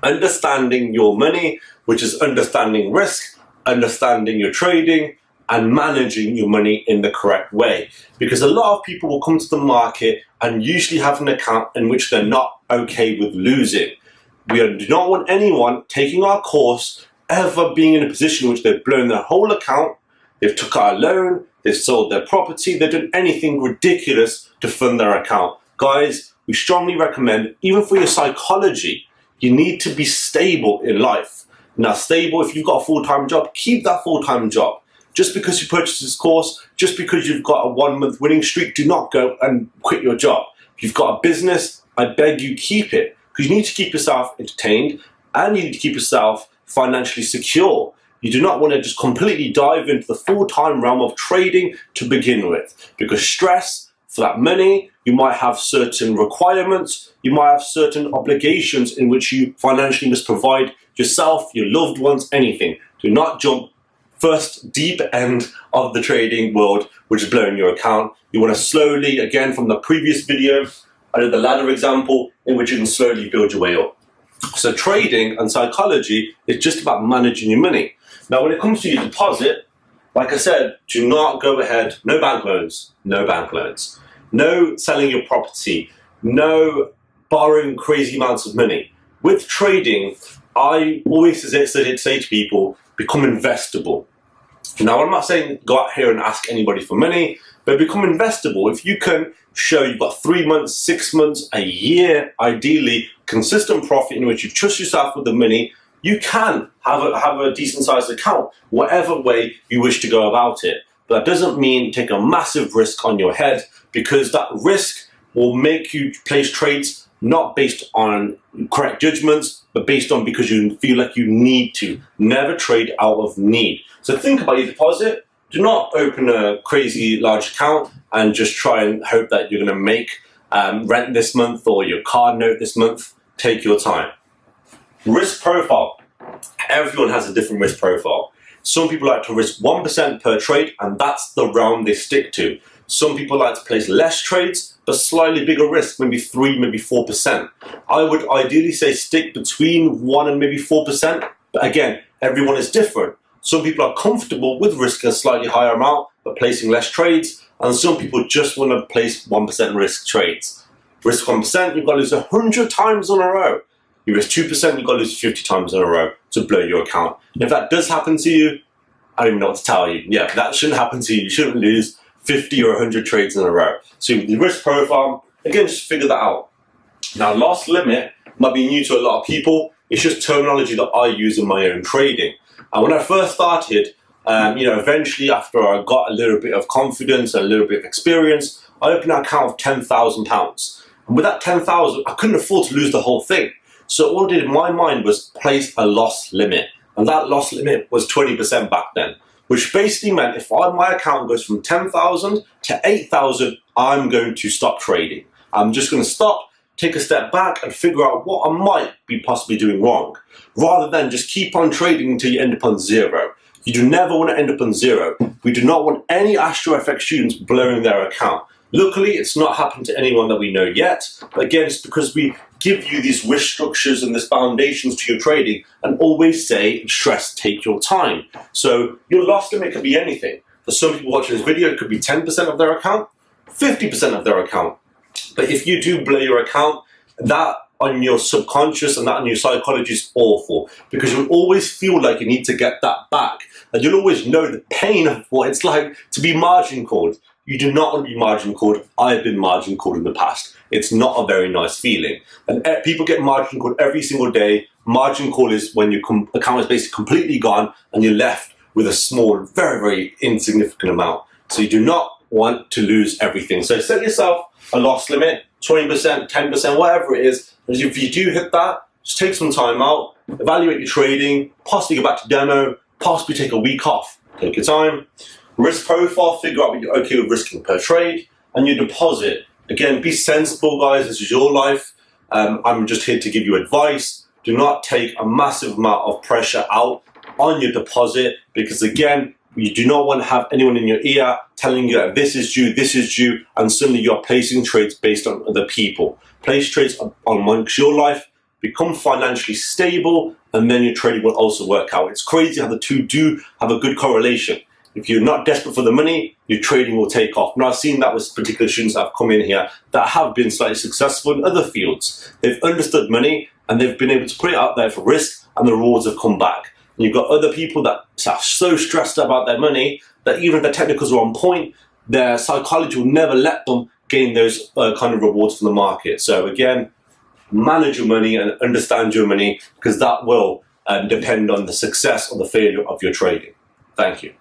Understanding your money, which is understanding risk, understanding your trading, and managing your money in the correct way. Because a lot of people will come to the market and usually have an account in which they're not okay with losing. We do not want anyone taking our course ever being in a position in which they've blown their whole account, they've took out a loan, they've sold their property, they've done anything ridiculous to fund their account. Guys, we strongly recommend, even for your psychology, you need to be stable in life. Now, stable, if you've got a full-time job, keep that full-time job. Just because you purchased this course, just because you've got a 1-month winning streak, do not go and quit your job. If you've got a business, I beg you, keep it. Because you need to keep yourself entertained and you need to keep yourself financially secure. You do not want to just completely dive into the full-time realm of trading to begin with. Because stress for that money, you might have certain requirements, you might have certain obligations in which you financially must provide yourself, your loved ones, anything. Do not jump first deep end of the trading world, which is blowing your account. You want to slowly, again from the previous video, I did the ladder example in which you can slowly build your way up. So trading and psychology is just about managing your money. Now when it comes to your deposit, like I said, do not go ahead, no bank loans, no bank loans, no selling your property, no borrowing crazy amounts of money. With trading, I always say to people, become investable. Now I'm not saying go out here and ask anybody for money, but become investable. If you can show you've got 3 months, 6 months, a year, ideally, consistent profit in which you trust yourself with the money, you can have a decent sized account, whatever way you wish to go about it. But that doesn't mean take a massive risk on your head, because that risk will make you place trades not based on correct judgments, but based on because you feel like you need to. Never trade out of need. So think about your deposit. Do not open a crazy large account and just try and hope that you're going to make rent this month or your car note this month. Take your time. Risk profile. Everyone has a different risk profile. Some people like to risk 1% per trade, and that's the realm they stick to. Some people like to place less trades, but slightly bigger risk, maybe 3, maybe 4%. I would ideally say stick between 1 and maybe 4%, but again, everyone is different. Some people are comfortable with risking a slightly higher amount, but placing less trades, and some people just want to place 1% risk trades. Risk 1%, you've got to lose 100 times in a row. You risk 2%, you've got to lose 50 times in a row to blow your account. And if that does happen to you, I don't even know what to tell you. Yeah, that shouldn't happen to you. You shouldn't lose 50 or 100 trades in a row. So the risk profile, again, just figure that out. Now, loss limit might be new to a lot of people. It's just terminology that I use in my own trading. And when I first started, eventually after I got a little bit of confidence and a little bit of experience, I opened an account of £10,000. And with that 10,000, I couldn't afford to lose the whole thing. So all I did in my mind was place a loss limit. And that loss limit was 20% back then, which basically meant if my account goes from 10,000 to 8,000, I'm going to stop trading. I'm just going to stop, take a step back and figure out what I might be possibly doing wrong, rather than just keep on trading until you end up on zero. You do never want to end up on zero. We do not want any Astro FX students blowing their account. Luckily, it's not happened to anyone that we know yet. But again, it's because we give you these risk structures and these foundations to your trading and always say, stress, take your time. So your loss limit could be anything. For some people watching this video, it could be 10% of their account, 50% of their account. But if you do blow your account, that on your subconscious and that on your psychology is awful, because you'll always feel like you need to get that back. And you'll always know the pain of what it's like to be margin called. You do not want to be margin called. I've been margin called in the past. It's not a very nice feeling. And people get margin called every single day. Margin call is when your account is basically completely gone and you're left with a small, very, very insignificant amount. So you do not want to lose everything. So set yourself a loss limit, 20%, 10%, whatever it is. And if you do hit that, just take some time out, evaluate your trading, possibly go back to demo, possibly take a week off. Take your time. Risk profile, figure out what you're okay with risking per trade, and your deposit. Again, be sensible, guys. This is your life. I'm just here to give you advice. Do not take a massive amount of pressure out on your deposit, because again, you do not want to have anyone in your ear telling you that this is due, and suddenly you're placing trades based on other people. Place trades amongst your life, become financially stable, and then your trading will also work out. It's crazy how the two do have a good correlation. If you're not desperate for the money, your trading will take off. Now, I've seen that with particular students that have come in here that have been slightly successful in other fields. They've understood money and they've been able to put it out there for risk, and the rewards have come back. And you've got other people that are so stressed about their money that even if the technicals are on point, their psychology will never let them gain those kind of rewards from the market. So again, manage your money and understand your money, because that will depend on the success or the failure of your trading. Thank you.